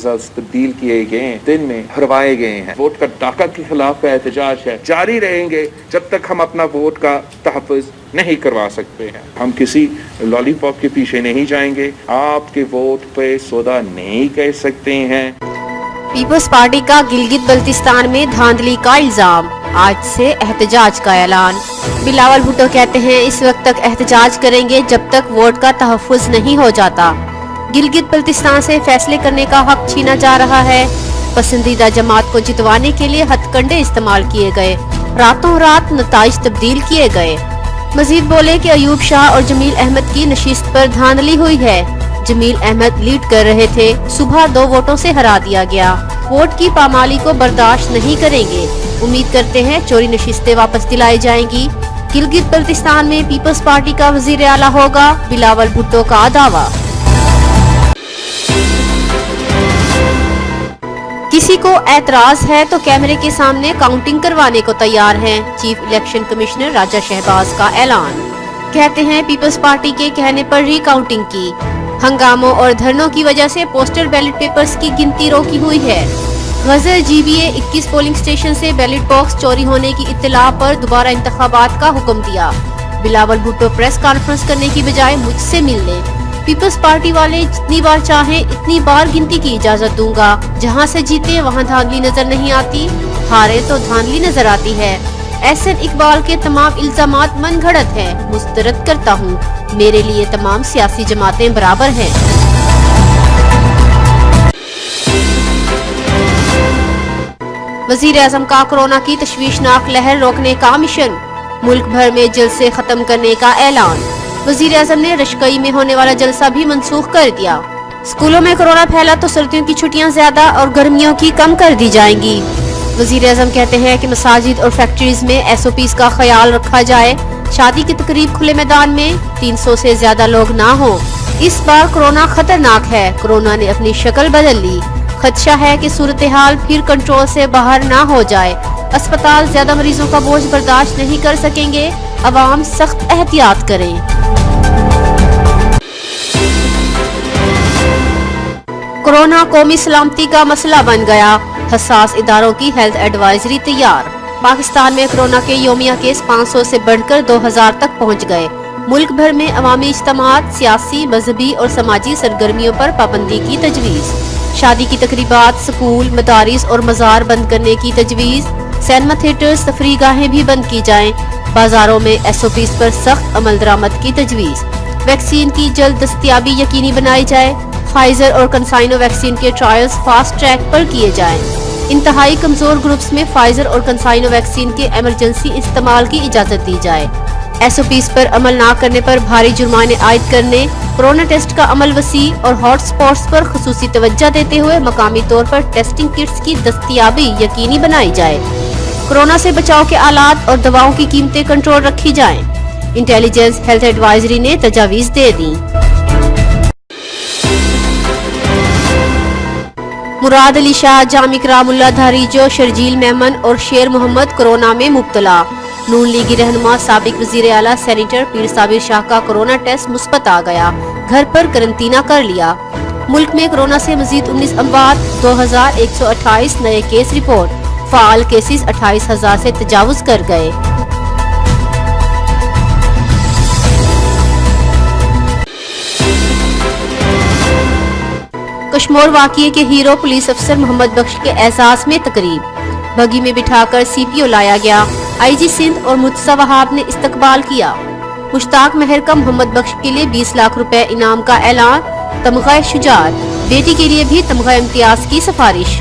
Results तब्दील किए गए दिन में हरवाए गए हैं। वोट का डाका के खिलाफ का एहतजाज है, जारी रहेंगे जब तक हम अपना वोट का तहफ़्फ़ुज़ नहीं करवा सकते हैं। हम किसी लॉलीपॉप के पीछे नहीं जाएंगे, आपके वोट पे सौदा नहीं कह सकते हैं। पीपल्स पार्टी का गिलगित बल्तिस्तान में धांधली का इल्जाम, आज से एहतजाज का ऐलान। बिलावल भुट्टो कहते हैं इस वक्त तक एहतजाज करेंगे जब तक वोट का तहफ़्फ़ुज़ नहीं हो जाता। गिलगित बल्तिस्तान से फैसले करने का हक छीना जा रहा है। पसंदीदा जमात को जितवाने के लिए हथकंडे इस्तेमाल किए गए, रातों रात नताइज तब्दील किए गए। मजीद बोले कि अयूब शाह और जमील अहमद की नशिस्त पर धांधली हुई है। जमील अहमद लीड कर रहे थे, सुबह 2 वोटों से हरा दिया गया। वोट की पामाली को बर्दाश्त नहीं करेंगे। उम्मीद करते हैं चोरी नशिस्तें वापस दिलाई जाएंगी। गिलगित बल्तिस्तान में पीपल्स पार्टी का वजीर आला होगा, बिलावल भुट्टो का दावा। किसी को एतराज है तो कैमरे के सामने काउंटिंग करवाने को तैयार हैं, चीफ इलेक्शन कमिश्नर राजा शहबाज का ऐलान। कहते हैं पीपल्स पार्टी के कहने पर ही काउंटिंग की। हंगामों और धरनों की वजह से पोस्टल बैलेट पेपर्स की गिनती रोकी हुई है। गजर जीबीए 21 पोलिंग स्टेशन से बैलेट बॉक्स चोरी होने की इत्तला पर दोबारा इंतखाबात का हुक्म दिया। बिलावल भुट्टो प्रेस कॉन्फ्रेंस करने की बजाय मुझसे मिलने। पीपल्स पार्टी वाले जितनी बार चाहें इतनी बार गिनती की इजाजत दूंगा। जहां से जीते वहां धांधली नजर नहीं आती, हारे तो धांधली नजर आती है। एहसन इकबाल के तमाम इल्जामात मनगढ़ंत हैं, मुस्तरद करता हूं। मेरे लिए तमाम सियासी जमातें बराबर हैं। वजीर आजम का कोरोना की तशवीशनाक लहर रोकने का मिशन, मुल्क भर में जलसे खत्म करने का ऐलान। वजीर आजम ने रशकई में होने वाला जलसा भी मंसूख कर दिया। स्कूलों में कोरोना फैला तो सर्दियों की छुट्टियां ज्यादा और गर्मियों की कम कर दी जाएंगी। वजीर आजम कहते हैं कि मसाजिद और फैक्ट्रीज में SOPs का ख्याल रखा जाए। शादी की तकरीब खुले मैदान में 300 से ज्यादा लोग ना हो। इस बार कोरोना खतरनाक है, कोरोना ने अपनी शक्ल बदल ली। खदशा है कि सूरत हाल फिर कंट्रोल से बाहर ना हो जाए। अस्पताल ज्यादा मरीजों का बोझ बर्दाश्त नहीं कर सकेंगे, अवाम सख्त एहतियात करें। कोरोना कौमी सलामती का मसला बन गया, हसास इदारों की हेल्थ एडवाइजरी तैयार। पाकिस्तान में कोरोना के योमिया केस 500 से बढ़कर 2000 तक पहुंच गए। मुल्क भर में अवामी इज्तिमात, सियासी, मजहबी और समाजी सरगर्मियों पर पाबंदी की तजवीज। शादी की तकरीबात, स्कूल, मदारिस और मजार बंद करने की तजवीज। सिनेमा थिएटर्स, तफरीगाहें भी बंद की जाएं। बाजारों में SOPs पर सख्त अमल दरामद की तजवीज। वैक्सीन की जल्द दस्तयाबी यकीनी बनाई जाए। फाइजर और कंसाइनो वैक्सीन के ट्रायल्स फास्ट ट्रैक पर किए जाएं। इंतहाई कमजोर ग्रुप्स में फाइजर और कंसाइनो वैक्सीन के इमरजेंसी इस्तेमाल की इजाजत दी जाए। SOPs पर अमल ना करने पर भारी जुर्माने आयद करने, कोरोना टेस्ट का अमल वसी और हॉट स्पॉट्स पर खुसूसी तवज्जो देते हुए मकामी तौर पर टेस्टिंग किट्स की दस्तयाबी यकीनी बनाई जाए। कोरोना से बचाव के आलात और दवाओं की कीमतें कंट्रोल रखी जाएं। इंटेलिजेंस हेल्थ एडवाइजरी ने तजावीज दे दी। मुराद अली शाह, जामिक रामुल्ला धारीजो, शर्जील मेमन और शेर मोहम्मद कोरोना में मुब्तला। नून लीगी रहनुमा साबिक वजीर आला सेनेटर पीर साबिर शाह का कोरोना टेस्ट मुस्बत आ गया, घर पर करंतना कर लिया। मुल्क में कोरोना से मजीद 19 अमवात, 2128 नए केस रिपोर्ट। फाल केसेस 28,000 से तजावुज कर गए। कश्मोर वाक़िए के हीरो पुलिस अफसर मोहम्मद बख्श के एहसास में तकरीब। बगी में बिठाकर CPO लाया गया। IG सिंध और मुतसा वहाब ने इस्तकबाल किया। मुश्ताक मेहर का मोहम्मद बख्श के लिए 20 लाख रुपए इनाम का ऐलान। तमगा शुजात, बेटी के लिए भी तमगा इम्तियाज की सिफारिश।